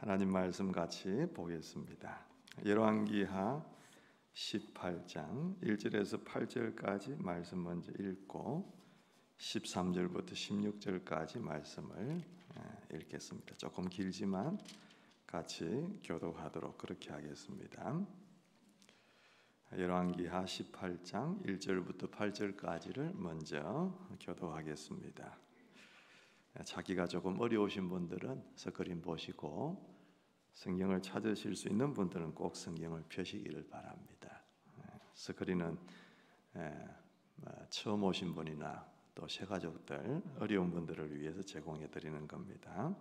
하나님 말씀 같이 보겠습니다. 열왕기하 18장 1절에서 8절까지 말씀 먼저 읽고 13절부터 16절까지 말씀을 읽겠습니다. 조금 길지만 같이 교독하도록 그렇게 하겠습니다. 열왕기하 18장 1절부터 8절까지를 먼저 교독하겠습니다. 찾기가 조금 어려우신 분들은 스크린 보시고 성경을 찾으실 수 있는 분들은 꼭 성경을 펴시기를 바랍니다. 스크린은 처음 오신 분이나 또 새가족들 어려운 분들을 위해서 제공해 드리는 겁니다.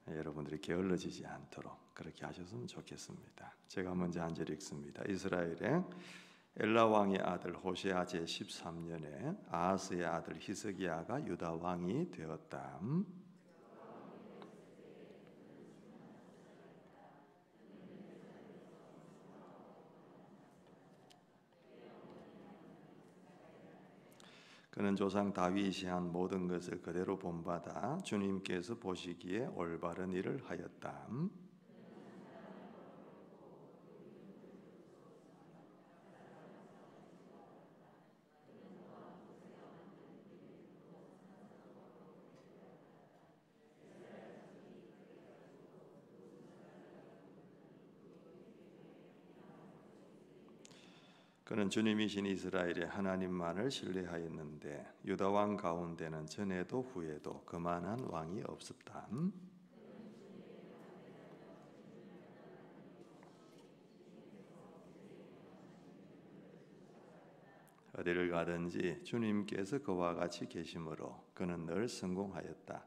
여러분들이 게을러지지 않도록 그렇게 하셨으면 좋겠습니다. 제가 먼저 한 절 읽습니다. 이스라엘의 엘라 왕의 아들 호세아 제 13년에 아하스의 아들 히스기야가 유다 왕이 되었다. 그는 조상 다윗이 한 모든 것을 그대로 본받아 주님께서 보시기에 올바른 일을 하였다. 그는 주님이신 이스라엘의 하나님만을 신뢰하였는데 유다 왕 가운데는 전에도 후에도 그만한 왕이 없었다. 어디를 가든지 주님께서 그와 같이 계심으로 그는 늘 성공하였다.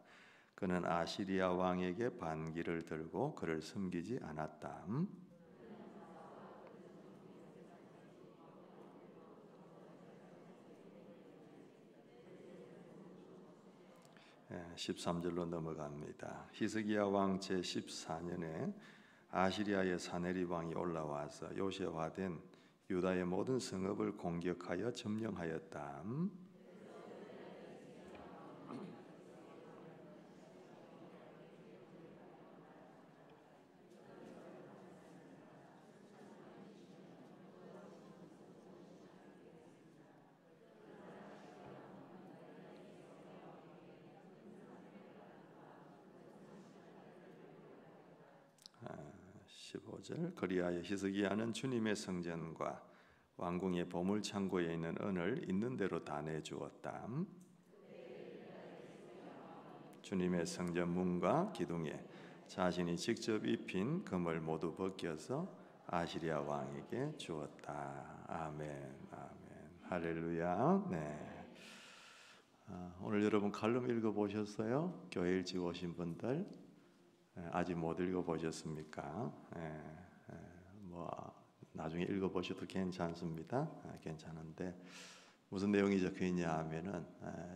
그는 아시리아 왕에게 반기를 들고 그를 섬기지 않았다. 13절로 넘어갑니다. 히스기야 왕 제 14년에 아시리아의 사네립 왕이 올라와서 요새화된 유다의 모든 성읍을 공격하여 점령하였다. 아, 15절 그리하여 히스기야는 주님의 성전과 왕궁의 보물 창고에 있는 은을 있는 대로 다 내주었다. 주님의 성전 문과 기둥에 자신이 직접 입힌 금을 모두 벗겨서 아시리아 왕에게 주었다. 아멘, 아멘, 할렐루야. 네. 오늘 여러분 칼럼 읽어보셨어요? 교회 일찍 오신 분들 아직 못 읽어보셨습니까? 뭐 나중에 읽어보셔도 괜찮습니다. 괜찮은데 무슨 내용이 적혀 있냐 하면은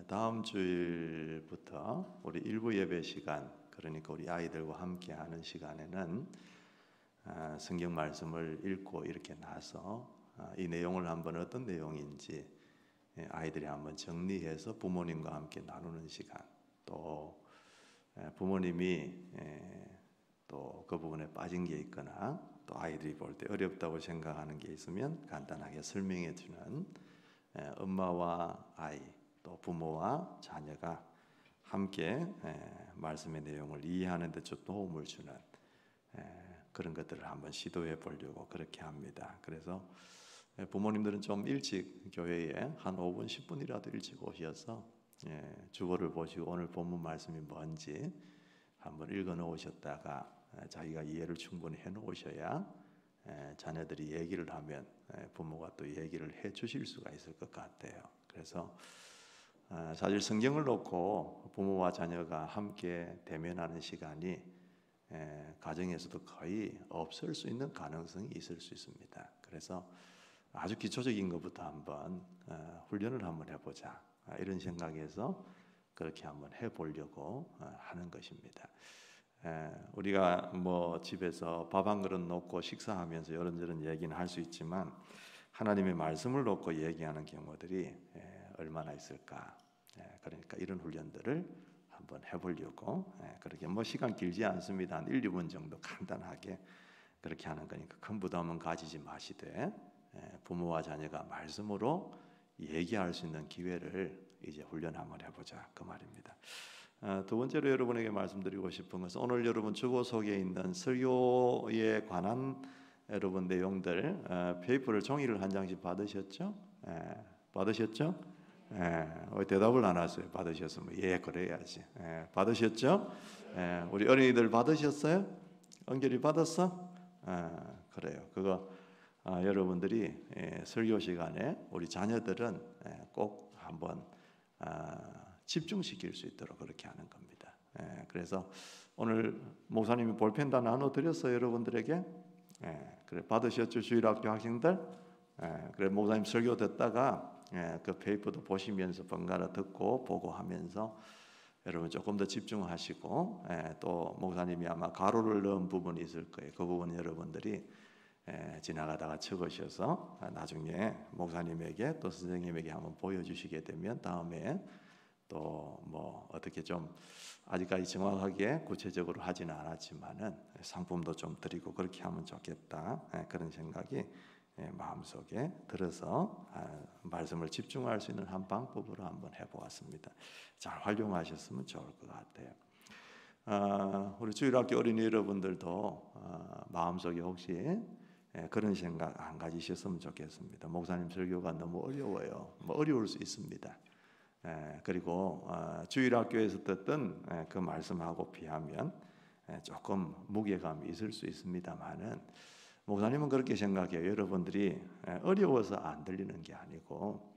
다음 주일부터 우리 일부 예배 시간, 그러니까 우리 아이들과 함께 하는 시간에는 성경 말씀을 읽고 이렇게 나서 이 내용을 한번 어떤 내용인지 아이들이 한번 정리해서 부모님과 함께 나누는 시간, 또 부모님이 또 그 부분에 빠진 게 있거나 또 아이들이 볼 때 어렵다고 생각하는 게 있으면 간단하게 설명해 주는 엄마와 아이 또 부모와 자녀가 함께 말씀의 내용을 이해하는 데 좀 도움을 주는 그런 것들을 한번 시도해 보려고 그렇게 합니다. 그래서 부모님들은 좀 일찍 교회에 한 5분 10분이라도 일찍 오셔서 주보를 보시고 오늘 본문 말씀이 뭔지 한번 읽어 놓으셨다가 자기가 이해를 충분히 해 놓으셔야 자녀들이 얘기를 하면 부모가 또 얘기를 해 주실 수가 있을 것 같아요. 그래서 사실 성경을 놓고 부모와 자녀가 함께 대면하는 시간이 가정에서도 거의 없을 수 있는 가능성이 있을 수 있습니다. 그래서 아주 기초적인 것부터 한번 훈련을 한번 해보자, 이런 생각에서 그렇게 한번 해보려고 하는 것입니다. 우리가 뭐 집에서 밥 한 그릇 놓고 식사하면서 이런저런 얘기는 할 수 있지만 하나님의 말씀을 놓고 얘기하는 경우들이 얼마나 있을까. 그러니까 이런 훈련들을 한번 해보려고 그렇게 뭐 시간 길지 않습니다. 한 1, 2분 정도 간단하게 그렇게 하는 거니까 큰 부담은 가지지 마시되 부모와 자녀가 말씀으로 얘기할 수 있는 기회를 이제 훈련 한번 해보자 그 말입니다. 두 번째로 여러분에게 말씀드리고 싶은 것은 오늘 여러분 주보 속에 있는 설교에 관한 여러분 내용들 페이퍼를 종이를 한 장씩 받으셨죠? 받으셨죠? 왜 대답을 안 하세요? 받으셨으면 예 그래야지. 받으셨죠? 우리 어린이들 받으셨어요? 은결이 받았어? 그래요. 그거 여러분들이 설교 시간에 우리 자녀들은 꼭 한번 집중시킬 수 있도록 그렇게 하는 겁니다. 그래서 오늘 목사님이 볼펜 다 나눠드렸어요 여러분들에게. 그래 받으셨죠 주일학교 학생들? 그래 목사님 설교 듣다가 그 페이퍼도 보시면서 번갈아 듣고 보고 하면서 여러분 조금 더 집중하시고 또 목사님이 아마 가로를 넣은 부분이 있을 거예요. 그 부분 여러분들이 지나가다가 적으셔서 나중에 목사님에게 또 선생님에게 한번 보여주시게 되면 다음에 또 뭐 어떻게 좀 아직까지 정확하게 구체적으로 하지는 않았지만은 상품도 좀 드리고 그렇게 하면 좋겠다 그런 생각이 마음속에 들어서 말씀을 집중할 수 있는 한 방법으로 한번 해보았습니다. 잘 활용하셨으면 좋을 것 같아요. 우리 주일학교 어린이 여러분들도 마음속에 혹시 그런 생각 안 가지셨으면 좋겠습니다. 목사님 설교가 너무 어려워요. 뭐 어려울 수 있습니다. 그리고 주일학교에서 듣던 그 말씀하고 비하면 조금 무게감이 있을 수 있습니다만은 목사님은 그렇게 생각해요. 여러분들이 어려워서 안 들리는 게 아니고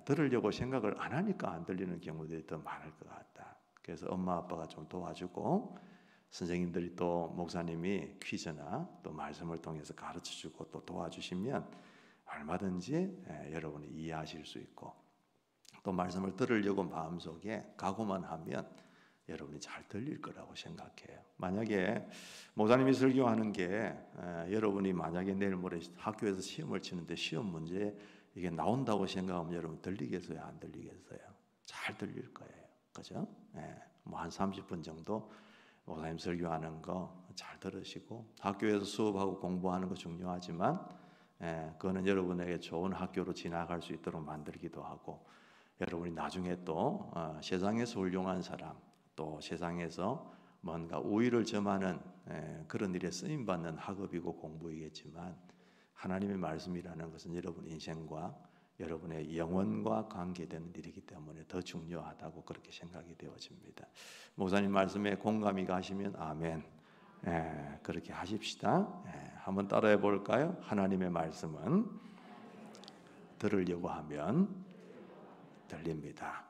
들으려고 생각을 안 하니까 안 들리는 경우들이 더 많을 것 같다. 그래서 엄마 아빠가 좀 도와주고 선생님들이 또 목사님이 퀴즈나 또 말씀을 통해서 가르쳐주고 또 도와주시면 얼마든지 여러분이 이해하실 수 있고 또 말씀을 들으려고 마음속에 각오만 하면 여러분이 잘 들릴 거라고 생각해요. 만약에 목사님이 설교하는 게 여러분이 만약에 내일 모레 학교에서 시험을 치는데 시험 문제 이게 나온다고 생각하면 여러분 들리겠어요? 안 들리겠어요? 잘 들릴 거예요. 그죠? 뭐 한 30분 정도 목사님 설교하는 거 잘 들으시고 학교에서 수업하고 공부하는 거 중요하지만 그거는 여러분에게 좋은 학교로 지나갈 수 있도록 만들기도 하고 여러분이 나중에 또 세상에서 훌륭한 사람 또 세상에서 뭔가 우위를 점하는 그런 일에 쓰임받는 학업이고 공부이겠지만 하나님의 말씀이라는 것은 여러분 인생과 여러분의 영혼과 관계되는 일이기 때문에 더 중요하다고 그렇게 생각이 되어집니다. 목사님 말씀에 공감이 가시면 아멘. 그렇게 하십시다. 한번 따라해 볼까요? 하나님의 말씀은 들으려고 하면 들립니다.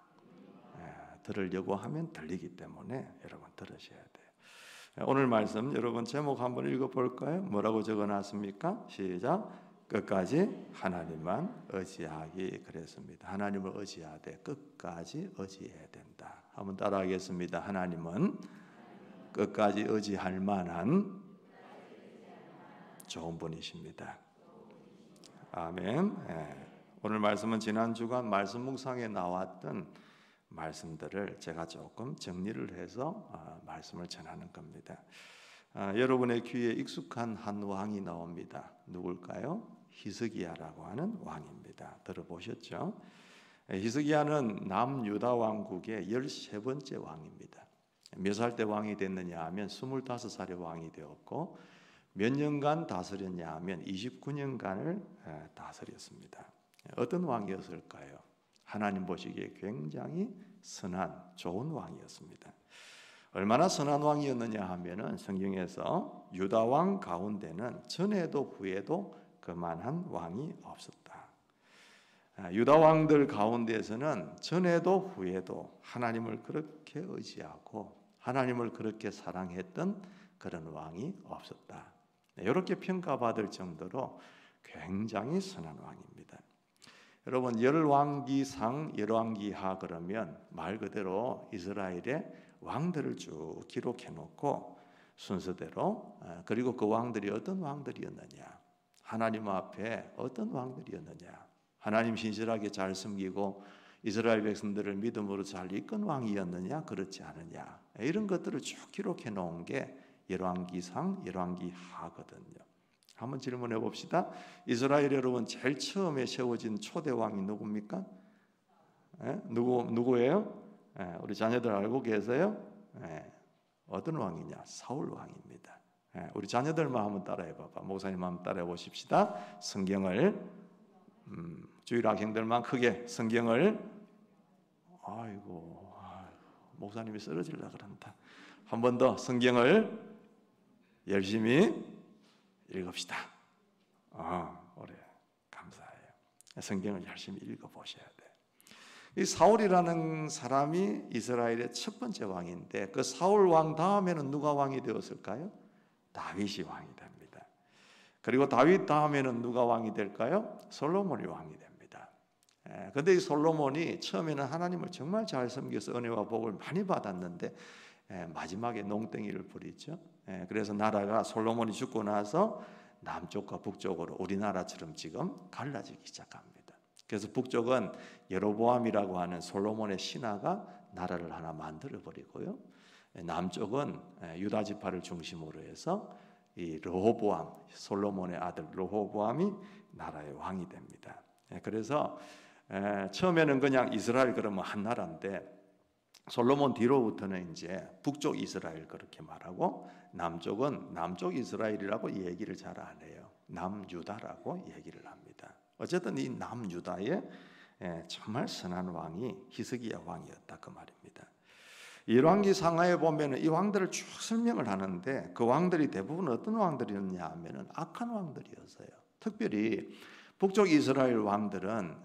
들으려고 하면 들리기 때문에 여러분 들으셔야 돼요. 오늘 말씀 여러분 제목 한번 읽어볼까요? 뭐라고 적어놨습니까? 시작. 끝까지 하나님만 의지하기 그랬습니다. 하나님을 의지하되 끝까지 의지해야 된다. 한번 따라하겠습니다. 하나님은 끝까지 의지할 만한 좋은 분이십니다. 아멘. 오늘 말씀은 지난 주간 말씀 묵상에 나왔던 말씀들을 제가 조금 정리를 해서 말씀을 전하는 겁니다. 여러분의 귀에 익숙한 한 왕이 나옵니다. 누굴까요? 히스기야라고 하는 왕입니다. 들어보셨죠? 히스기야는 남유다 왕국의 13번째 왕입니다. 몇 살 때 왕이 됐느냐 하면 25살에 왕이 되었고 몇 년간 다스렸냐 하면 29년간을 다스렸습니다. 어떤 왕이었을까요? 하나님 보시기에 굉장히 선한 좋은 왕이었습니다. 얼마나 선한 왕이었느냐 하면은 성경에서 유다 왕 가운데는 전에도 후에도 그만한 왕이 없었다. 유다 왕들 가운데에서는 전에도 후에도 하나님을 그렇게 의지하고 하나님을 그렇게 사랑했던 그런 왕이 없었다. 이렇게 평가받을 정도로 굉장히 선한 왕입니다. 여러분 열왕기상 열왕기하 그러면 말 그대로 이스라엘의 왕들을 쭉 기록해 놓고 순서대로 그리고 그 왕들이 어떤 왕들이었느냐 하나님 앞에 어떤 왕들이었느냐 하나님 신실하게 잘 섬기고 이스라엘 백성들을 믿음으로 잘 이끈 왕이었느냐 그렇지 않느냐 이런 것들을 쭉 기록해 놓은 게 열왕기상, 열왕기하거든요. 한번 질문해 봅시다. 이스라엘 여러분 제일 처음에 세워진 초대 왕이 누굽니까? 누구예요? 우리 자녀들 알고 계세요? 어떤 왕이냐? 사울 왕입니다. 우리 자녀들만 한번 따라해 봐봐. 목사님 한번 따라해 보십시다. 성경을 주일 학생들만 크게 성경을 아이고 목사님이 쓰러지려고 그런다. 한 번 더 성경을 열심히 읽읍시다. 그래 감사해요. 성경을 열심히 읽어보셔야 돼. 이 사울이라는 사람이 이스라엘의 첫 번째 왕인데 그 사울 왕 다음에는 누가 왕이 되었을까요? 다윗이 왕이 됩니다. 그리고 다윗 다음에는 누가 왕이 될까요? 솔로몬이 왕이 됩니다. 그런데 이 솔로몬이 처음에는 하나님을 정말 잘 섬겨서 은혜와 복을 많이 받았는데 마지막에 농땡이를 부리죠. 그래서 나라가 솔로몬이 죽고 나서 남쪽과 북쪽으로 우리나라처럼 지금 갈라지기 시작합니다. 그래서 북쪽은 여로보암이라고 하는 솔로몬의 신하가 나라를 하나 만들어 버리고요. 남쪽은 유다 지파를 중심으로 해서 이 르호보암, 솔로몬의 아들 르호보암이 나라의 왕이 됩니다. 그래서 처음에는 그냥 이스라엘 그러면 한 나라인데 솔로몬 뒤로부터는 이제 북쪽 이스라엘 그렇게 말하고 남쪽은 남쪽 이스라엘이라고 얘기를 잘 안 해요. 남유다라고 얘기를 합니다. 어쨌든 이 남유다에 정말 선한 왕이 히스기야 왕이었다 그 말입니다. 열왕기 상하에 보면은 이 왕들을 쭉 설명을 하는데 그 왕들이 대부분 어떤 왕들이었냐 하면은 악한 왕들이었어요. 특별히 북쪽 이스라엘 왕들은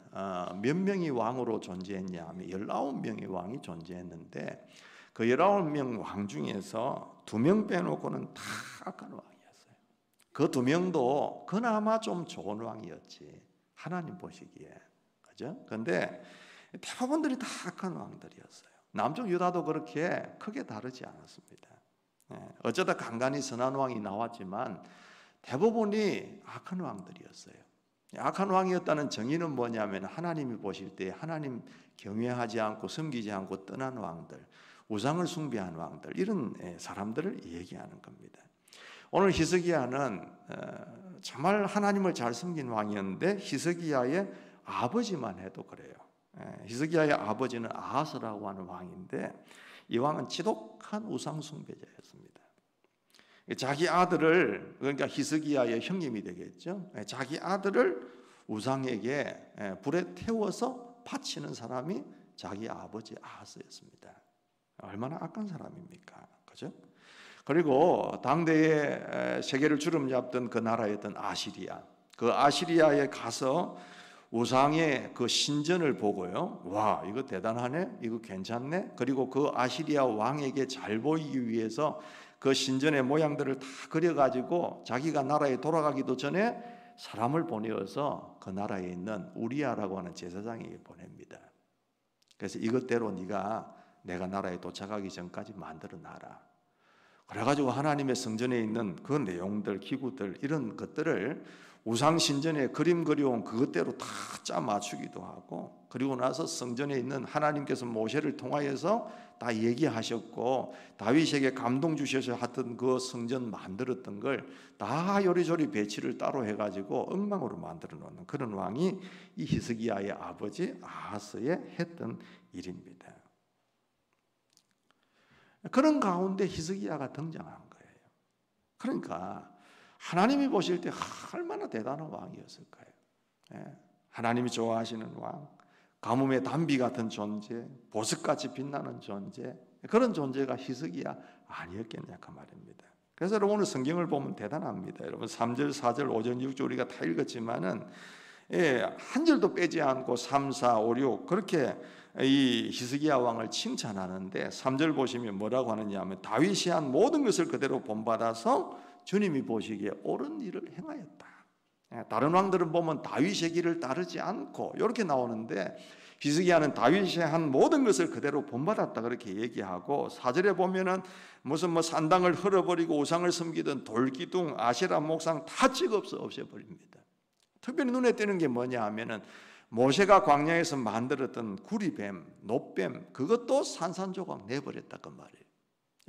몇 명이 왕으로 존재했냐 하면 19명의 왕이 존재했는데 그 19명 왕 중에서 2명 빼놓고는 다 악한 왕이었어요. 그 2명도 그나마 좀 좋은 왕이었지 하나님 보시기에. 그죠? 그런데 대부분들이 다 악한 왕들이었어요. 남쪽 유다도 그렇게 크게 다르지 않았습니다. 어쩌다 간간히 선한 왕이 나왔지만 대부분이 악한 왕들이었어요. 악한 왕이었다는 정의는 뭐냐면 하나님이 보실 때 하나님 경외하지 않고 섬기지 않고 떠난 왕들, 우상을 숭배한 왕들 이런 사람들을 얘기하는 겁니다. 오늘 히스기야는 정말 하나님을 잘 섬긴 왕이었는데 히스기야의 아버지만 해도 그래요. 히스기야의 아버지는 아하스라고 하는 왕인데 이 왕은 지독한 우상 숭배자였습니다. 자기 아들을 그러니까 히스기야의 형님이 되겠죠. 자기 아들을 우상에게 불에 태워서 바치는 사람이 자기 아버지 아하스였습니다. 얼마나 악한 사람입니까? 그죠? 그리고 당대의 세계를 주름잡던 그 나라였던 아시리아. 그 아시리아에 가서 우상의 그 신전을 보고요. 와, 이거 대단하네. 이거 괜찮네. 그리고 그 아시리아 왕에게 잘 보이기 위해서 그 신전의 모양들을 다 그려가지고 자기가 나라에 돌아가기도 전에 사람을 보내어서 그 나라에 있는 우리아라고 하는 제사장에게 보냅니다. 그래서 이것대로 네가 내가 나라에 도착하기 전까지 만들어 놔라. 그래가지고 하나님의 성전에 있는 그 내용들, 기구들 이런 것들을 우상 신전에 그림 그려온 그것대로 다 짜 맞추기도 하고 그리고 나서 성전에 있는 하나님께서 모세를 통하여서 다 얘기하셨고 다윗에게 감동 주셔서 하던 그 성전 만들었던 걸 다 요리조리 배치를 따로 해가지고 엉망으로 만들어 놓는 그런 왕이 이 히스기야의 아버지 아하스의 했던 일입니다. 그런 가운데 히스기야가 등장한 거예요. 그러니까 하나님이 보실 때 얼마나 대단한 왕이었을까요? 하나님이 좋아하시는 왕, 가뭄의 단비 같은 존재, 보석같이 빛나는 존재, 그런 존재가 히스기야 아니었겠냐 그 말입니다. 그래서 여러분 오늘 성경을 보면 대단합니다. 여러분 3절, 4절, 5절, 6절 우리가 다 읽었지만은 한 절도 빼지 않고 3, 4, 5, 6 그렇게 이 히스기야 왕을 칭찬하는데 3절 보시면 뭐라고 하느냐 하면 다윗이 한 모든 것을 그대로 본받아서 주님이 보시기에 옳은 일을 행하였다. 다른 왕들은 보면 다윗의 길을 따르지 않고 이렇게 나오는데 히스기야는 다윗이 한 모든 것을 그대로 본받았다 그렇게 얘기하고 4절에 보면은 무슨 산당을 헐어버리고 우상을 섬기던 돌기둥, 아세라 목상 다 찍어 없애버립니다. 특별히 눈에 띄는 게 뭐냐 하면은 모세가 광야에서 만들었던 구리뱀, 놋뱀 그것도 산산조각 내버렸다고 말이에요.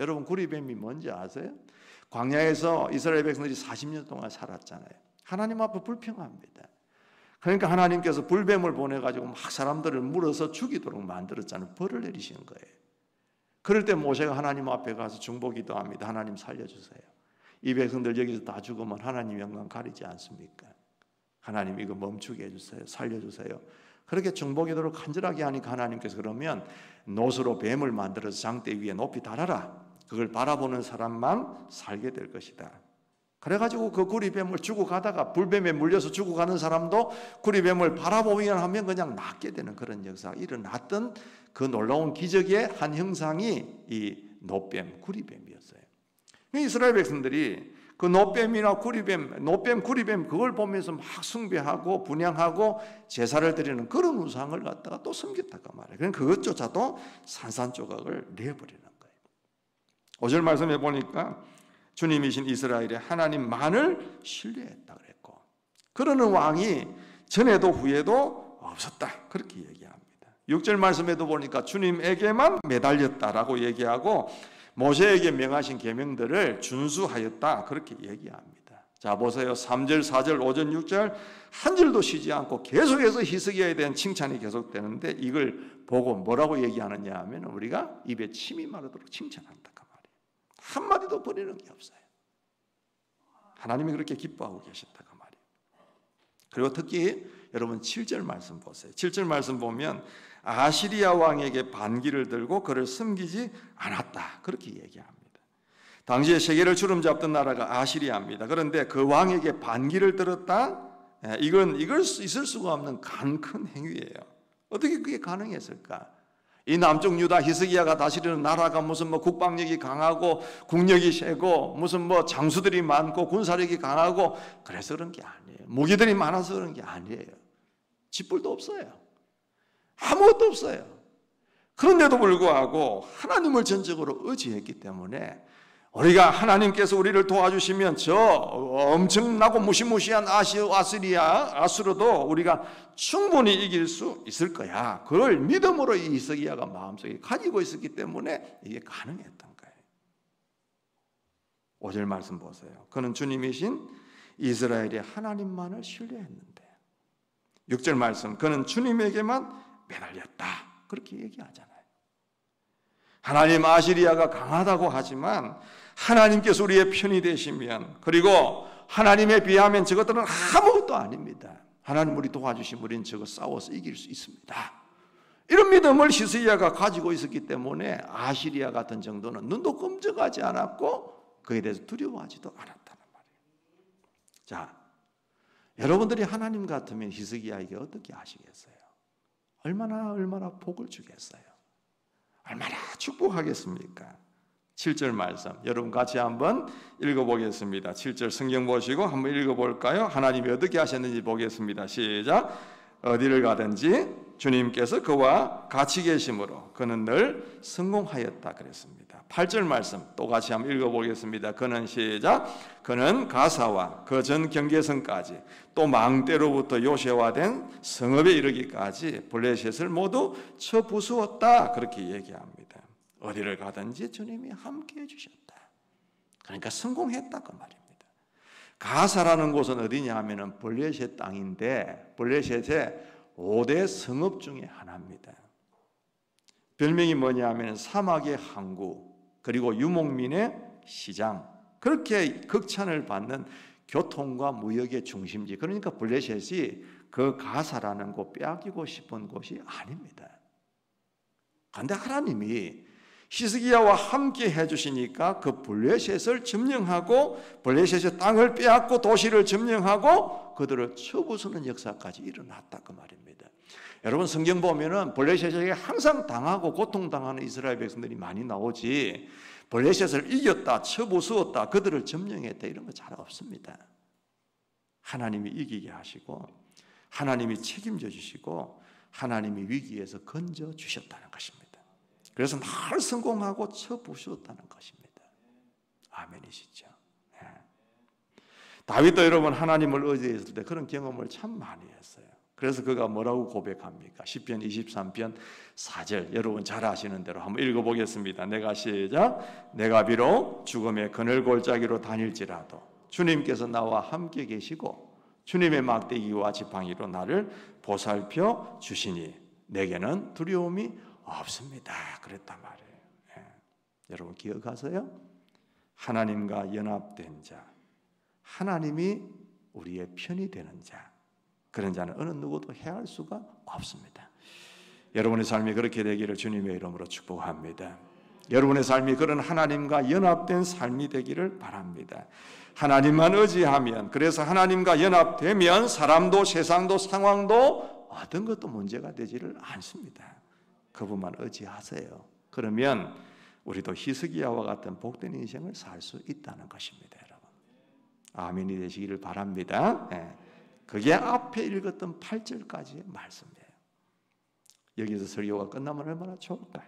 여러분 구리뱀이 뭔지 아세요? 광야에서 이스라엘 백성들이 40년 동안 살았잖아요. 하나님 앞에 불평합니다. 그러니까 하나님께서 불뱀을 보내가지고 막 사람들을 물어서 죽이도록 만들었잖아요. 벌을 내리시는 거예요. 그럴 때 모세가 하나님 앞에 가서 중보기도 합니다. 하나님 살려주세요. 이 백성들 여기서 다 죽으면 하나님 영광 가리지 않습니까? 하나님 이거 멈추게 해주세요. 살려주세요. 그렇게 중보기도를 간절하게 하니까 하나님께서 그러면 놋으로 뱀을 만들어서 장대 위에 높이 달아라. 그걸 바라보는 사람만 살게 될 것이다. 그래가지고 그 구리뱀을 주고 가다가 불뱀에 물려서 주고 가는 사람도 구리뱀을 바라보기만 하면 그냥 낫게 되는 그런 역사가 일어났던 그 놀라운 기적의 한 형상이 이 놋뱀, 구리뱀이었어요. 이스라엘 백성들이 그 놋뱀이나 구리뱀, 놋뱀, 구리뱀 그걸 보면서 막 숭배하고 분향하고 제사를 드리는 그런 우상을 갖다가 또 섬겼다고 말해요. 그러니까 그것조차도 산산조각을 내버리는 거예요. 5절 말씀해 보니까 주님이신 이스라엘의 하나님만을 신뢰했다 그랬고, 그러는 왕이 전에도 후에도 없었다 그렇게 얘기합니다. 6절 말씀에도 보니까 주님에게만 매달렸다라고 얘기하고 모세에게 명하신 계명들을 준수하였다 그렇게 얘기합니다. 자 보세요. 3절, 4절, 5절, 6절 한 절도 쉬지 않고 계속해서 히스기야에 대한 칭찬이 계속되는데 이걸 보고 뭐라고 얘기하느냐 하면 우리가 입에 침이 마르도록 칭찬한다 그 말이에요. 한마디도 버리는 게 없어요. 하나님이 그렇게 기뻐하고 계신다 그 말이에요. 그리고 특히 여러분 7절 말씀 보세요. 7절 말씀 보면 아시리아 왕에게 반기를 들고 그를 섬기지 않았다 그렇게 얘기합니다. 당시에 세계를 주름잡던 나라가 아시리아입니다. 그런데 그 왕에게 반기를 들었다? 이건 있을 수가 없는 큰 행위예요. 어떻게 그게 가능했을까? 이 남쪽 유다 히스기야가 다스리는 나라가 무슨 뭐 국방력이 강하고 국력이 세고 무슨 뭐 장수들이 많고 군사력이 강하고 그래서 그런 게 아니에요. 무기들이 많아서 그런 게 아니에요. 쥐뿔도 없어요. 아무것도 없어요. 그런데도 불구하고 하나님을 전적으로 의지했기 때문에 우리가 하나님께서 우리를 도와주시면 저 엄청나고 무시무시한 아수르도 우리가 충분히 이길 수 있을 거야. 그걸 믿음으로 이 히스기야가 마음속에 가지고 있었기 때문에 이게 가능했던 거예요. 5절 말씀 보세요. 그는 주님이신 이스라엘의 하나님만을 신뢰했는데 6절 말씀 그는 주님에게만 매달렸다 그렇게 얘기하잖아요. 하나님 아시리아가 강하다고 하지만 하나님께서 우리의 편이 되시면 그리고 하나님에 비하면 저것들은 아무것도 아닙니다. 하나님 우리 도와주시면 우리는 저거 싸워서 이길 수 있습니다. 이런 믿음을 히스기야가 가지고 있었기 때문에 아시리아 같은 정도는 눈도 끔찍하지 않았고 그에 대해서 두려워하지도 않았다는 말이에요. 자, 여러분들이 하나님 같으면 히스기야에게 어떻게 하시겠어요? 얼마나 복을 주겠어요? 얼마나 축복하겠습니까? 7절 말씀 여러분 같이 한번 읽어보겠습니다. 7절 성경 보시고 한번 읽어볼까요? 하나님이 어떻게 하셨는지 보겠습니다. 시작. 어디를 가든지 주님께서 그와 같이 계심으로 그는 늘 성공하였다 그랬습니다. 8절 말씀 또 같이 한번 읽어보겠습니다. 그는 시작. 그는 가사와 그 전 경계선까지 또 망대로부터 요새화된 성읍에 이르기까지 블레셋을 모두 쳐 부수었다 그렇게 얘기합니다. 어디를 가든지 주님이 함께해 주셨다. 그러니까 성공했다 그 말입니다. 가사라는 곳은 어디냐 하면은 블레셋 땅인데 블레셋의 5대 성읍 중에 하나입니다. 별명이 뭐냐 하면 사막의 항구 그리고 유목민의 시장 그렇게 극찬을 받는 교통과 무역의 중심지. 그러니까 블레셋이 그 가사라는 곳 빼앗기고 싶은 곳이 아닙니다. 그런데 하나님이 히스기야와 함께 해주시니까 그 블레셋을 점령하고 블레셋의 땅을 빼앗고 도시를 점령하고 그들을 쳐부수는 역사까지 일어났다 그 말입니다. 여러분 성경 보면은 블레셋에게 항상 당하고 고통당하는 이스라엘 백성들이 많이 나오지 블레셋을 이겼다, 쳐부수었다, 그들을 점령했다 이런 거 잘 없습니다. 하나님이 이기게 하시고 하나님이 책임져 주시고 하나님이 위기에서 건져 주셨다는 것입니다. 그래서 늘 성공하고 쳐부수었다는 것입니다. 아멘이시죠? 네. 다윗도 여러분 하나님을 의지했을 때 그런 경험을 참 많이 했어요. 그래서 그가 뭐라고 고백합니까? 시편 23편 4절, 여러분 잘 아시는 대로 한번 읽어보겠습니다. 내가 시작. 내가 비록 죽음의 그늘 골짜기로 다닐지라도 주님께서 나와 함께 계시고 주님의 막대기와 지팡이로 나를 보살펴 주시니 내게는 두려움이 없습니다. 그랬단 말이에요. 여러분 기억하세요? 하나님과 연합된 자, 하나님이 우리의 편이 되는 자, 그런 자는 어느 누구도 해할 수가 없습니다. 여러분의 삶이 그렇게 되기를 주님의 이름으로 축복합니다. 여러분의 삶이 그런 하나님과 연합된 삶이 되기를 바랍니다. 하나님만 의지하면, 그래서 하나님과 연합되면 사람도 세상도 상황도 어떤 것도 문제가 되지를 않습니다. 그분만 의지하세요. 그러면 우리도 히스기야와 같은 복된 인생을 살 수 있다는 것입니다. 여러분 아멘이 되시기를 바랍니다. 그게 앞에 읽었던 8절까지의 말씀이에요. 여기서 설교가 끝나면 얼마나 좋을까요?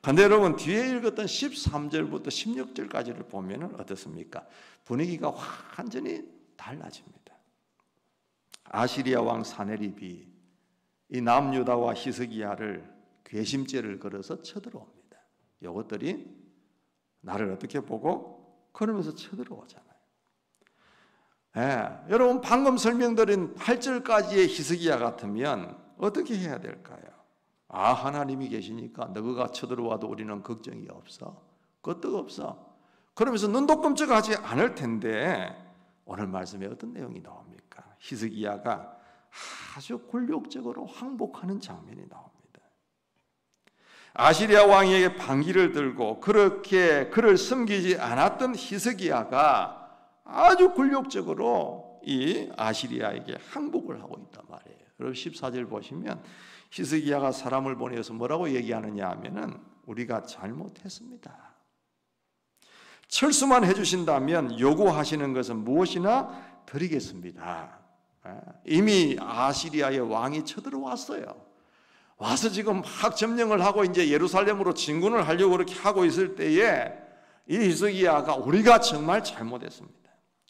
그런데 여러분 뒤에 읽었던 13절부터 16절까지를 보면 어떻습니까? 분위기가 완전히 달라집니다. 아시리아 왕 사네립이 이 남유다와 히스기야를 괘씸죄를 걸어서 쳐들어옵니다. 이것들이 나를 어떻게 보고 그러면서 쳐들어오잖아요. 여러분 방금 설명드린 8절까지의 히스기야 같으면 어떻게 해야 될까요? 하나님이 계시니까 너가 쳐들어와도 우리는 걱정이 없어. 끄떡 없어. 그러면서 눈도 끔찍하지 않을 텐데 오늘 말씀에 어떤 내용이 나옵니까? 히스기야가 아주 굴욕적으로 항복하는 장면이 나옵니다. 아시리아 왕에게 반기를 들고 그렇게 그를 섬기지 않았던 히스기야가 아주 굴욕적으로 이 아시리아에게 항복을 하고 있단 말이에요. 그리고 14절 보시면 히스기야가 사람을 보내서 뭐라고 얘기하느냐 하면은 우리가 잘못했습니다. 철수만 해주신다면 요구하시는 것은 무엇이나 드리겠습니다. 이미 아시리아의 왕이 쳐들어왔어요. 와서 지금 막 점령을 하고 이제 예루살렘으로 진군을 하려고 그렇게 하고 있을 때에 이 히스기야가 우리가 정말 잘못했습니다.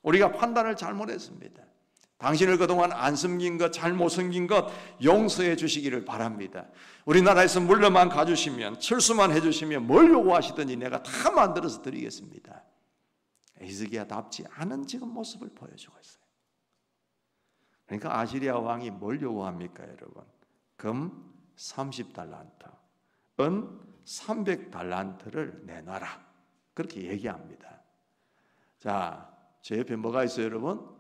우리가 판단을 잘못했습니다. 당신을 그동안 안 섬긴 것, 잘못 섬긴 것 용서해 주시기를 바랍니다. 우리나라에서 물러만 가주시면, 철수만 해주시면 뭘 요구하시든지 내가 다 만들어서 드리겠습니다. 히스기야답지 않은 지금 모습을 보여주고 있어요. 그러니까 아시리아 왕이 뭘 요구합니까, 여러분? 금 30달란트, 은 300달란트를 내놔라. 그렇게 얘기합니다. 자, 제 옆에 뭐가 있어요, 여러분?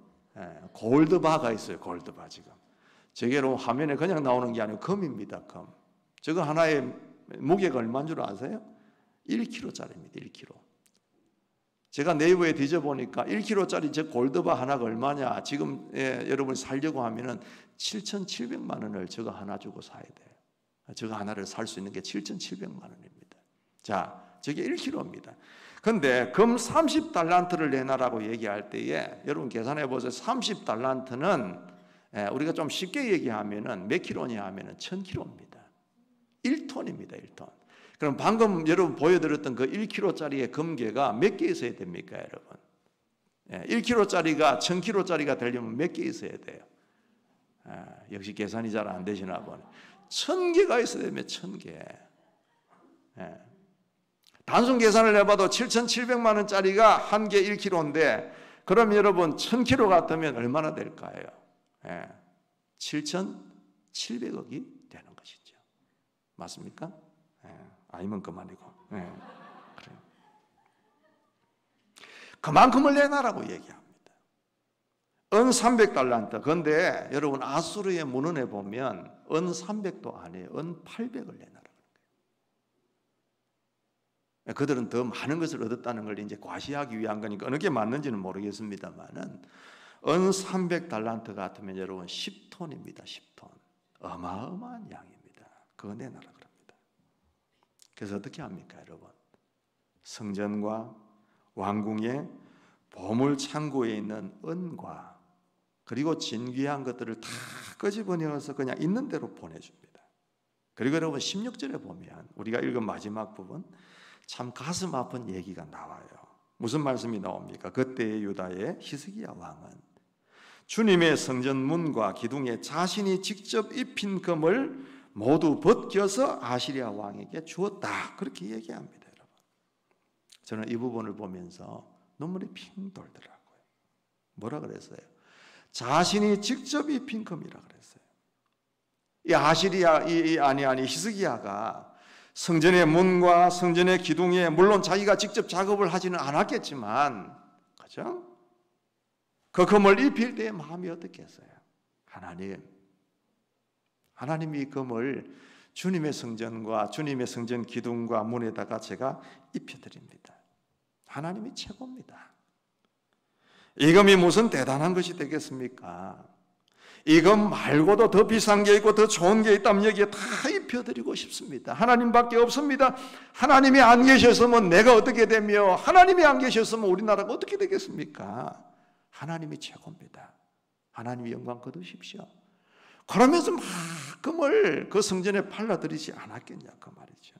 골드바가 있어요. 골드바 지금. 저게 화면에 그냥 나오는 게 아니고 금입니다. 금. 저거 하나의 무게가 얼마인 줄 아세요? 1kg짜리입니다. 1kg. 제가 네이버에 뒤져보니까 1kg짜리 저 골드바 하나가 얼마냐? 지금 여러분 살려고 하면은 7,700만 원을 저거 하나 주고 사야 돼요. 저거 하나를 살 수 있는 게 7,700만 원입니다. 자, 저게 1kg입니다. 근데 금 30달란트를 내놔라고 얘기할 때에 여러분 계산해 보세요. 30달란트는 우리가 좀 쉽게 얘기하면은 몇 킬로냐 하면은 1000kg입니다. 1톤입니다. 1톤. 그럼 방금 여러분 보여드렸던 그 1kg짜리의 금괴가 몇 개 있어야 됩니까, 여러분? 1kg짜리가 1000kg짜리가 되려면 몇 개 있어야 돼요? 역시 계산이 잘 안 되시나 보네. 1000개가 있어야 되면 1000개. 단순 계산을 해봐도 7,700만 원짜리가 한 개 1kg인데 그럼 여러분 1000kg 같으면 얼마나 될까요? 7,700억이 되는 것이죠. 맞습니까? 아니면 그만이고. 그래요. 그만큼을 내놔라고 얘기합니다. 은 300달란트. 그런데 여러분 아수르의 문헌에 보면 은 300도 아니에요. 은 800을 내놔라. 그들은 더 많은 것을 얻었다는 걸 이제 과시하기 위한 거니까 어느 게 맞는지는 모르겠습니다만은 은 300달란트 같으면 여러분 10톤입니다. 10톤. 어마어마한 양입니다. 그거 내놔라 그럽니다. 그래서 어떻게 합니까, 여러분? 성전과 왕궁의 보물 창고에 있는 은과 그리고 진귀한 것들을 다 끄집어내어서 그냥 있는 대로 보내줍니다. 그리고 여러분 16절에 보면 우리가 읽은 마지막 부분 참 가슴 아픈 얘기가 나와요. 무슨 말씀이 나옵니까? 그때의 유다의 히스기야 왕은 주님의 성전 문과 기둥에 자신이 직접 입힌 금을 모두 벗겨서 아시리아 왕에게 주었다. 그렇게 얘기합니다, 여러분. 저는 이 부분을 보면서 눈물이 핑 돌더라고요. 뭐라 그랬어요? 자신이 직접 입힌 금이라 그랬어요. 이 아시리아, 히스기야가 성전의 문과 성전의 기둥에 물론 자기가 직접 작업을 하지는 않았겠지만, 그죠? 그 금을 입힐 때의 마음이 어떻겠어요? 하나님이 이 금을 주님의 성전과 주님의 성전 기둥과 문에다가 제가 입혀드립니다. 하나님이 최고입니다. 이 금이 무슨 대단한 것이 되겠습니까? 이 금 말고도 더 비싼 게 있고 더 좋은 게 있다면 여기에 다 입혀드리고 싶습니다. 하나님밖에 없습니다. 하나님이 안 계셨으면 내가 어떻게 되며 하나님이 안 계셨으면 우리나라가 어떻게 되겠습니까? 하나님이 최고입니다. 하나님이 영광 거두십시오. 그러면서 막 금을 그 성전에 팔아드리지 않았겠냐 그 말이죠.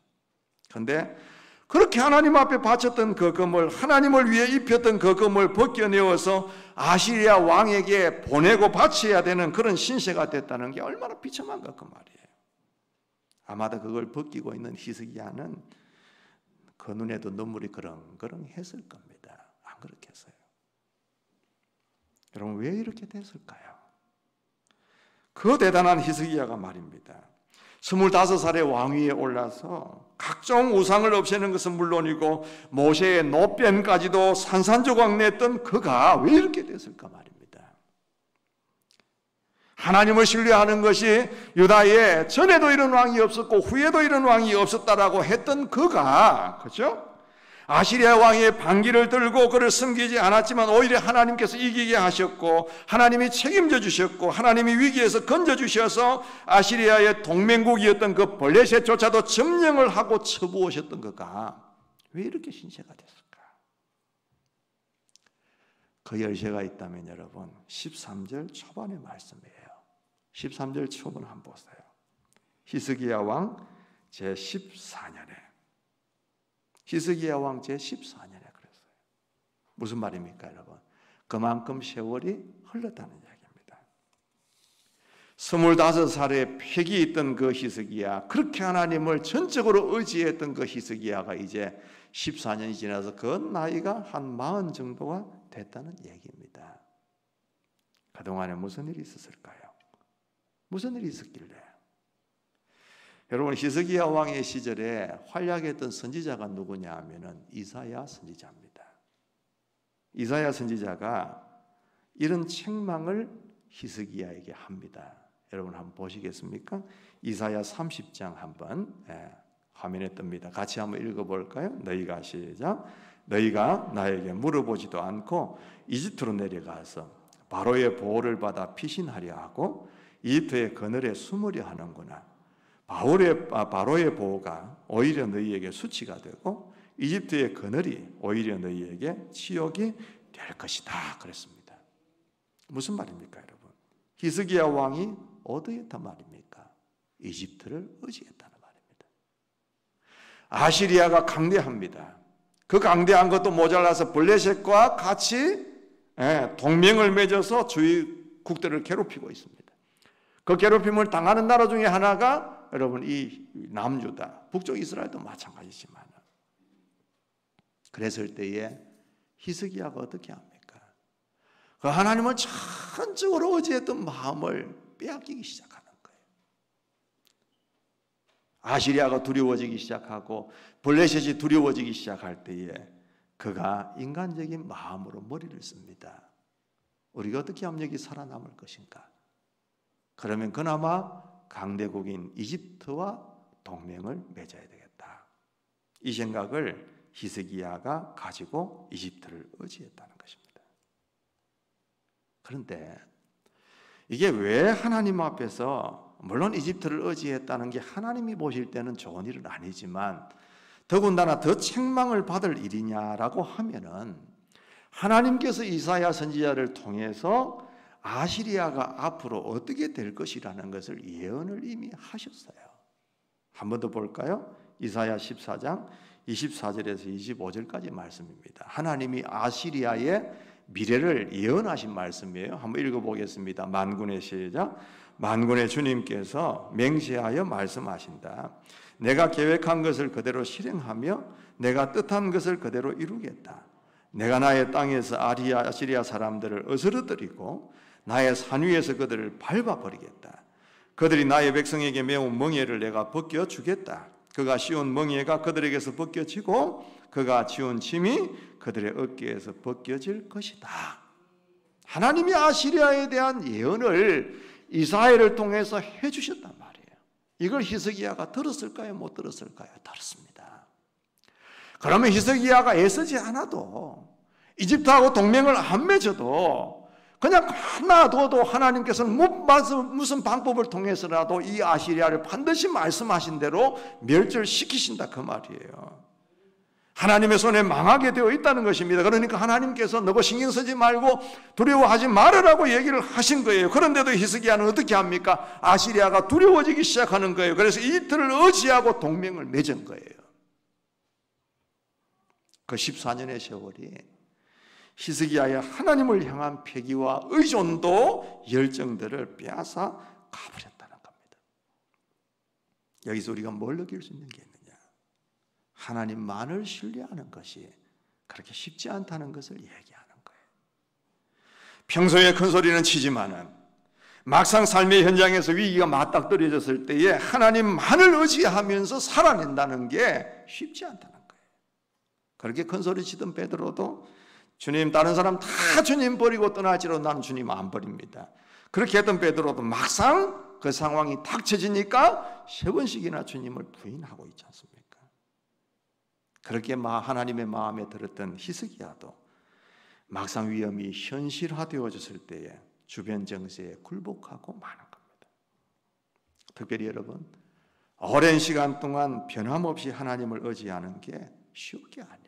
그런데 그렇게 하나님 앞에 바쳤던 그 금을, 하나님을 위해 입혔던 그 금을 벗겨내어서 아시리아 왕에게 보내고 바쳐야 되는 그런 신세가 됐다는 게 얼마나 비참한가 그 말이에요. 아마도 그걸 벗기고 있는 히스기야는 그 눈에도 눈물이 그렁그렁했을 겁니다. 안 그렇겠어요? 여러분, 왜 이렇게 됐을까요? 그 대단한 히스기야가 말입니다. 25살의 왕위에 올라서 각종 우상을 없애는 것은 물론이고 모세의 노변까지도 산산조각 냈던 그가 왜 이렇게 됐을까 말입니다. 하나님을 신뢰하는 것이 유다에 전에도 이런 왕이 없었고 후에도 이런 왕이 없었다라고 했던 그가, 그렇죠? 아시리아 왕의 반기를 들고 그를 섬기지 않았지만 오히려 하나님께서 이기게 하셨고 하나님이 책임져 주셨고 하나님이 위기에서 건져 주셔서 아시리아의 동맹국이었던 그 블레셋조차도 점령을 하고 쳐부으셨던 그가 왜 이렇게 신세가 됐을까? 그 열쇠가 있다면 여러분 13절 초반의 말씀이에요. 13절 초반 한번 보세요. 히스기야 왕 제14년에 히스기야 왕 제14년에 그랬어요. 무슨 말입니까, 여러분? 그만큼 세월이 흘렀다는 이야기입니다. 25살에 폐기 있던 그 히스기야, 그렇게 하나님을 전적으로 의지했던 그 히스기야가 이제 14년이 지나서 그 나이가 한 40 정도가 됐다는 얘기입니다. 그동안에 무슨 일이 있었을까요? 무슨 일이 있었길래? 여러분, 히스기야 왕의 시절에 활약했던 선지자가 누구냐 하면은 이사야 선지자입니다. 이사야 선지자가 이런 책망을 히스기야에게 합니다. 여러분 한번 보시겠습니까? 이사야 30장 한번 화면에 뜹니다. 같이 한번 읽어볼까요? 너희가 시작. 너희가 나에게 물어보지도 않고 이집트로 내려가서 바로의 보호를 받아 피신하려 하고 이집트의 그늘에 숨으려 하는구나. 바로의 보호가 오히려 너희에게 수치가 되고 이집트의 그늘이 오히려 너희에게 치욕이 될 것이다 그랬습니다. 무슨 말입니까, 여러분? 히스기야 왕이 어디였단 말입니까? 이집트를 의지했다는 말입니다. 아시리아가 강대합니다. 그 강대한 것도 모자라서 블레셋과 같이 동맹을 맺어서 주위 국들을 괴롭히고 있습니다. 그 괴롭힘을 당하는 나라 중에 하나가 여러분 이 남유다, 북쪽 이스라엘도 마찬가지지만 그랬을 때에 히스기야가 어떻게 합니까? 그 하나님을 전적으로 의지했던 마음을 빼앗기기 시작하는 거예요. 아시리아가 두려워지기 시작하고 블레셋이 두려워지기 시작할 때에 그가 인간적인 마음으로 머리를 씁니다. 우리가 어떻게 하면 여기 살아남을 것인가? 그러면 그나마 강대국인 이집트와 동맹을 맺어야 되겠다. 이 생각을 히스기야가 가지고 이집트를 의지했다는 것입니다. 그런데 이게 왜 하나님 앞에서 물론 이집트를 의지했다는 게 하나님이 보실 때는 좋은 일은 아니지만 더군다나 더 책망을 받을 일이냐라고 하면은 하나님께서 이사야 선지자를 통해서 아시리아가 앞으로 어떻게 될 것이라는 것을 예언을 이미 하셨어요. 한 번 더 볼까요? 이사야 14장 24절에서 25절까지 말씀입니다. 하나님이 아시리아의 미래를 예언하신 말씀이에요. 한번 읽어보겠습니다. 만군의 시작. 만군의 주님께서 맹세하여 말씀하신다. 내가 계획한 것을 그대로 실행하며 내가 뜻한 것을 그대로 이루겠다. 내가 나의 땅에서 아시리아 사람들을 어스러뜨리고 나의 산 위에서 그들을 밟아버리겠다. 그들이 나의 백성에게 매우 멍에를 내가 벗겨주겠다. 그가 씌운 멍에가 그들에게서 벗겨지고 그가 지운 짐이 그들의 어깨에서 벗겨질 것이다. 하나님이 아시리아에 대한 예언을 이사야를 통해서 해주셨단 말이에요. 이걸 히스기야가 들었을까요? 못 들었을까요? 들었습니다. 그러면 히스기야가 애쓰지 않아도, 이집트하고 동맹을 안 맺어도 그냥 놔둬도 하나님께서는 무슨 방법을 통해서라도 이 아시리아를 반드시 말씀하신 대로 멸절시키신다 그 말이에요. 하나님의 손에 망하게 되어 있다는 것입니다. 그러니까 하나님께서 너고 신경 쓰지 말고 두려워하지 말으라고 얘기를 하신 거예요. 그런데도 히스기야는 어떻게 합니까? 아시리아가 두려워지기 시작하는 거예요. 그래서 이틀을 의지하고 동맹을 맺은 거예요. 그 14년의 세월이 히스기야의 하나님을 향한 패기와 의존도 열정들을 빼앗아 가버렸다는 겁니다. 여기서 우리가 뭘 느낄 수 있는 게 있느냐? 하나님만을 신뢰하는 것이 그렇게 쉽지 않다는 것을 얘기하는 거예요. 평소에 큰 소리는 치지만은 막상 삶의 현장에서 위기가 맞닥뜨려졌을 때에 하나님만을 의지하면서 살아낸다는 게 쉽지 않다는 거예요. 그렇게 큰 소리 치던 베드로도 주님, 다른 사람 다 주님 버리고 떠나지로 나는 주님 안 버립니다. 그렇게 했던 베드로도 막상 그 상황이 닥쳐지니까 3번씩이나 주님을 부인하고 있지 않습니까? 그렇게 하나님의 마음에 들었던 히스기야도 막상 위험이 현실화되어졌을 때에 주변 정세에 굴복하고 마는 겁니다. 특별히 여러분, 오랜 시간 동안 변함없이 하나님을 의지하는 게 쉬운 게 아니에요.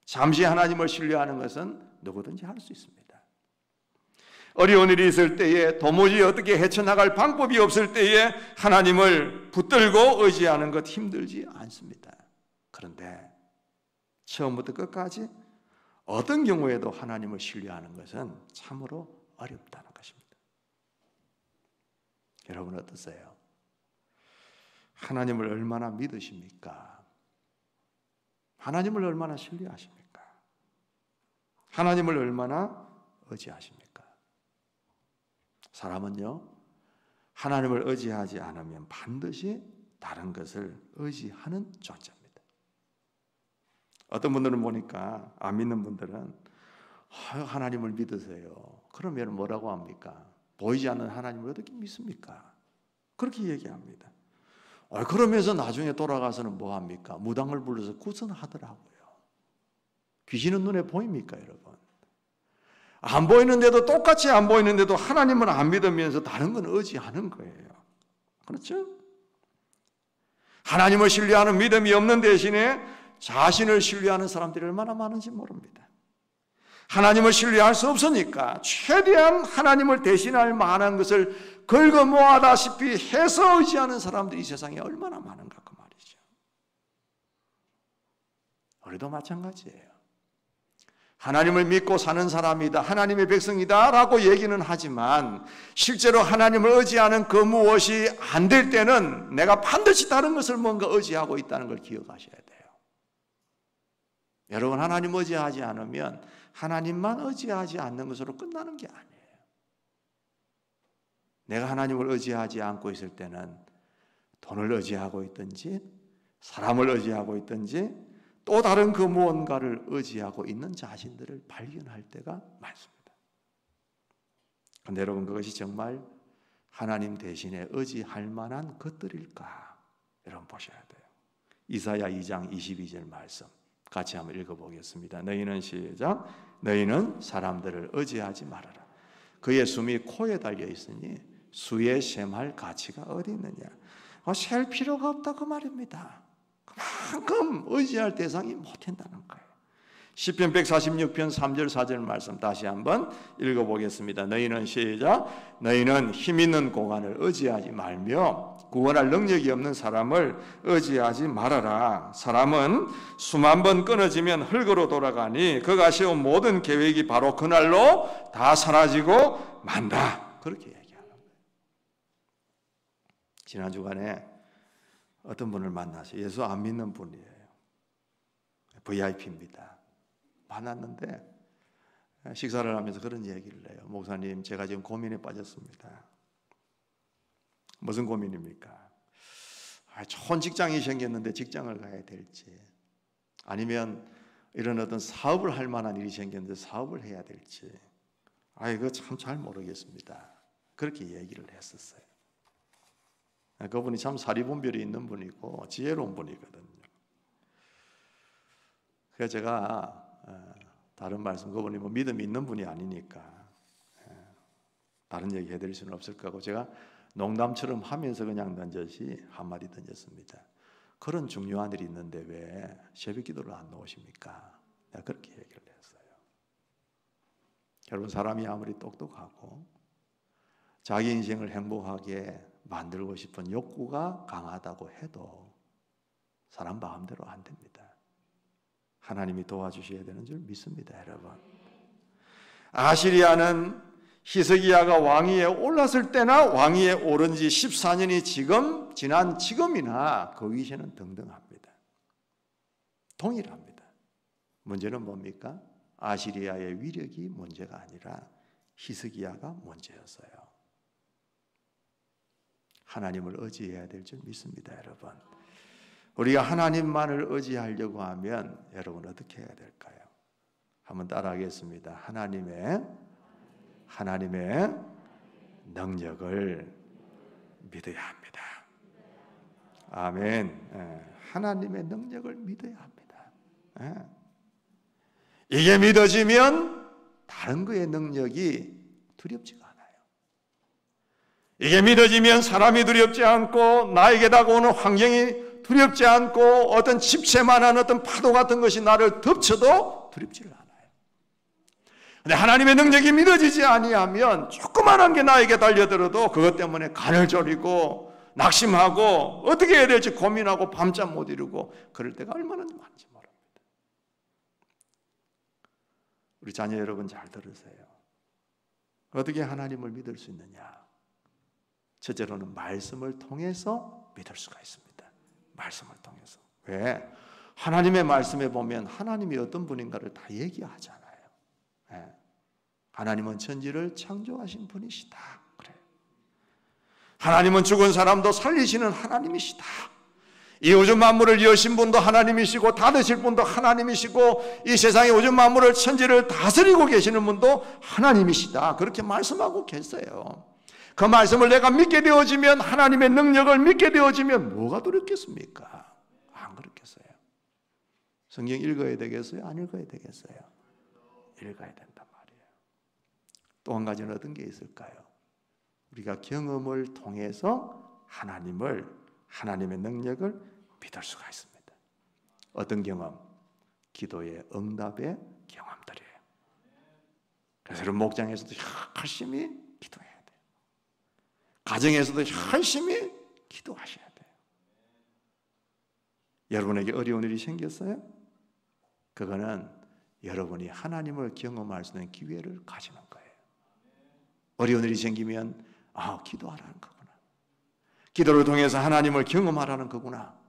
잠시 하나님을 신뢰하는 것은 누구든지 할 수 있습니다. 어려운 일이 있을 때에 도무지 어떻게 헤쳐나갈 방법이 없을 때에 하나님을 붙들고 의지하는 것 힘들지 않습니다. 그런데 처음부터 끝까지 어떤 경우에도 하나님을 신뢰하는 것은 참으로 어렵다는 것입니다. 여러분 어떠세요? 하나님을 얼마나 믿으십니까? 하나님을 얼마나 신뢰하십니까? 하나님을 얼마나 의지하십니까? 사람은요, 하나님을 의지하지 않으면 반드시 다른 것을 의지하는 존재입니다. 어떤 분들은 보니까, 안 믿는 분들은 하나님을 믿으세요. 그러면 뭐라고 합니까? 보이지 않는 하나님을 어떻게 믿습니까? 그렇게 얘기합니다. 그러면서 나중에 돌아가서는 뭐 합니까? 무당을 불러서 구선하더라고요. 귀신은 눈에 보입니까, 여러분? 안 보이는데도, 똑같이 안 보이는데도 하나님은 안 믿으면서 다른 건 의지하는 거예요. 그렇죠? 하나님을 신뢰하는 믿음이 없는 대신에 자신을 신뢰하는 사람들이 얼마나 많은지 모릅니다. 하나님을 신뢰할 수 없으니까 최대한 하나님을 대신할 만한 것을 긁어 모아다시피 해서 의지하는 사람들이 이 세상에 얼마나 많은가 그 말이죠. 우리도 마찬가지예요. 하나님을 믿고 사는 사람이다, 하나님의 백성이다 라고 얘기는 하지만 실제로 하나님을 의지하는 그 무엇이 안 될 때는 내가 반드시 다른 것을 뭔가 의지하고 있다는 걸 기억하셔야 돼요. 여러분, 하나님 의지하지 않으면 하나님만 의지하지 않는 것으로 끝나는 게 아니에요. 내가 하나님을 의지하지 않고 있을 때는 돈을 의지하고 있든지 사람을 의지하고 있든지 또 다른 그 무언가를 의지하고 있는 자신들을 발견할 때가 많습니다. 그런데 여러분, 그것이 정말 하나님 대신에 의지할 만한 것들일까? 여러분 보셔야 돼요. 이사야 2장 22절 말씀 같이 한번 읽어보겠습니다. 너희는 시작. 너희는 사람들을 의지하지 말아라. 그의 숨이 코에 달려 있으니 수에 셈할 가치가 어디 있느냐. 셀 필요가 없다 그 말입니다. 그만큼 의지할 대상이 못 된다는 거예요. 시편 146편 3절 4절 말씀 다시 한번 읽어보겠습니다. 너희는 시작. 너희는 힘 있는 고관을 의지하지 말며 구원할 능력이 없는 사람을 의지하지 말아라. 사람은 수만 번 끊어지면 흙으로 돌아가니 그가 세운 모든 계획이 바로 그날로 다 사라지고 만다. 그렇게 얘기하는 거예요. 지난 주간에 어떤 분을 만나서 예수 안 믿는 분이에요. VIP입니다. 만났는데 식사를 하면서 그런 얘기를 해요. 목사님, 제가 지금 고민에 빠졌습니다. 무슨 고민입니까? 좋은 직장이 생겼는데 직장을 가야 될지, 아니면 이런 어떤 사업을 할 만한 일이 생겼는데 사업을 해야 될지, 이거 참 잘 모르겠습니다. 그렇게 얘기를 했었어요. 그분이 참 사리분별이 있는 분이고 지혜로운 분이거든요. 그래서 제가 다른 말씀, 그분이 뭐 믿음이 있는 분이 아니니까 다른 얘기 해드릴 수는 없을 거고, 제가 농담처럼 하면서 그냥 던졌지 한마디 던졌습니다. 그런 중요한 일이 있는데 왜 새벽 기도를 안 나오십니까? 내가 그렇게 얘기를 했어요. 여러분, 사람이 아무리 똑똑하고 자기 인생을 행복하게 만들고 싶은 욕구가 강하다고 해도 사람 마음대로 안 됩니다. 하나님이 도와주셔야 되는 줄 믿습니다, 여러분. 아시리아는 히스기야가 왕위에 올랐을 때나 왕위에 오른 지 14년이 지난 지금이나 그 위세는 등등합니다. 동일합니다. 문제는 뭡니까? 아시리아의 위력이 문제가 아니라 히스기야가 문제였어요. 하나님을 의지해야 될 줄 믿습니다, 여러분. 우리가 하나님만을 의지하려고 하면 여러분 어떻게 해야 될까요? 한번 따라하겠습니다. 하나님의 능력을 믿어야 합니다. 아멘. 하나님의 능력을 믿어야 합니다. 이게 믿어지면 다른 거의 능력이 두렵지가 않아요. 이게 믿어지면 사람이 두렵지 않고 나에게 다가오는 환경이 두렵지 않고 어떤 집채만한 어떤 파도 같은 것이 나를 덮쳐도 두렵지를 않아요. 근데 하나님의 능력이 믿어지지 아니하면 조그만한 게 나에게 달려들어도 그것 때문에 간을 졸이고 낙심하고 어떻게 해야 될지 고민하고 밤잠 못 이루고 그럴 때가 얼마나 많은지 모릅니다. 우리 자녀 여러분 잘 들으세요. 어떻게 하나님을 믿을 수 있느냐? 첫째로는 말씀을 통해서 믿을 수가 있습니다. 말씀을 통해서. 왜? 하나님의 말씀에 보면 하나님이 어떤 분인가를 다 얘기하잖아요. 하나님은 천지를 창조하신 분이시다. 그래. 하나님은 죽은 사람도 살리시는 하나님이시다. 이 우주 만물을 여신 분도 하나님이시고 닫으실 분도 하나님이시고 이 세상의 우주 만물을 천지를 다스리고 계시는 분도 하나님이시다. 그렇게 말씀하고 계세요. 그 말씀을 내가 믿게 되어지면, 하나님의 능력을 믿게 되어지면 뭐가 두렵겠습니까? 안 그렇겠어요. 성경 읽어야 되겠어요? 안 읽어야 되겠어요? 읽어야 된단 말이에요. 또 한 가지는 어떤 게 있을까요? 우리가 경험을 통해서 하나님의 능력을 믿을 수가 있습니다. 어떤 경험? 기도의 응답의 경험들이에요. 그래서 여러분, 목장에서도 열심히 기도해요. 가정에서도 열심히 기도하셔야 돼요. 여러분에게 어려운 일이 생겼어요? 그거는 여러분이 하나님을 경험할 수 있는 기회를 가지는 거예요. 어려운 일이 생기면 기도하라는 거구나. 기도를 통해서 하나님을 경험하라는 거구나.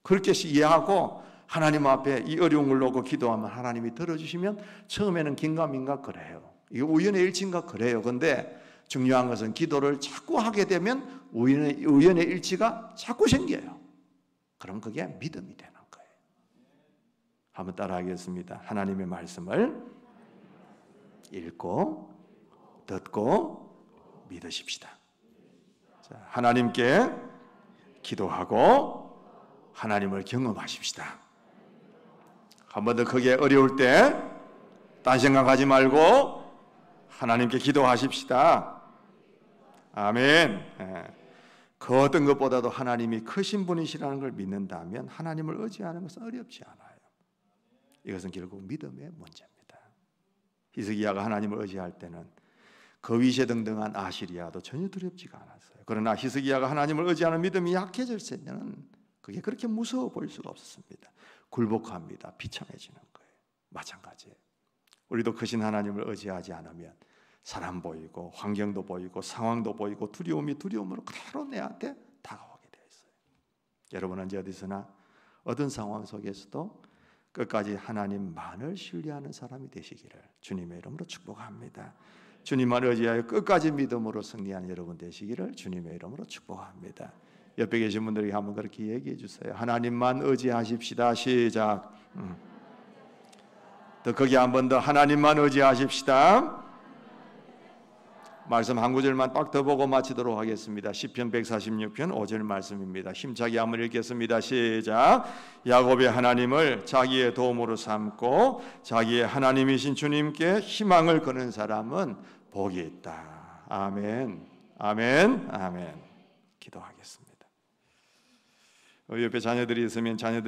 그렇게 이해하고 하나님 앞에 이 어려운 걸 놓고 기도하면 하나님이 들어주시면 처음에는 긴가민가 그래요. 이게 우연의 일치인가 그래요. 그런데 중요한 것은 기도를 자꾸 하게 되면 우연의 일치가 자꾸 생겨요. 그럼 그게 믿음이 되는 거예요. 한번 따라하겠습니다. 하나님의 말씀을 읽고 듣고 믿으십시다. 자, 하나님께 기도하고 하나님을 경험하십시다. 한 번 더 크게 어려울 때 딴 생각하지 말고 하나님께 기도하십시다. 아멘. 그 어떤 것보다도 하나님이 크신 분이시라는 걸 믿는다면 하나님을 의지하는 것은 어렵지 않아요. 이것은 결국 믿음의 문제입니다. 히스기야가 하나님을 의지할 때는 거위새등등한 아시리아도 전혀 두렵지가 않았어요. 그러나 히스기야가 하나님을 의지하는 믿음이 약해졌을 때는 그게 그렇게 무서워 보일 수가 없었습니다. 굴복합니다. 비참해지는 거예요. 마찬가지예요. 우리도 크신 하나님을 의지하지 않으면 사람 보이고 환경도 보이고 상황도 보이고 두려움으로 그대로 내한테 다가오게 되어 있어요. 여러분 언제 어디서나 어떤 상황 속에서도 끝까지 하나님만을 신뢰하는 사람이 되시기를 주님의 이름으로 축복합니다. 주님만 의지하여 끝까지 믿음으로 승리하는 여러분 되시기를 주님의 이름으로 축복합니다. 옆에 계신 분들에게 한번 그렇게 얘기해 주세요. 하나님만 의지하십시다. 시작. 더 거기 한 번 더 하나님만 의지하십시다. 말씀 한 구절만 딱 더 보고 마치도록 하겠습니다. 시편 146편 5절 말씀입니다. 힘차게 한번 읽겠습니다. 시작. 야곱의 하나님을 자기의 도움으로 삼고 자기의 하나님이신 주님께 희망을 거는 사람은 복이 있다. 아멘. 아멘. 아멘. 기도하겠습니다. 옆에 자녀들이 있으면 자녀들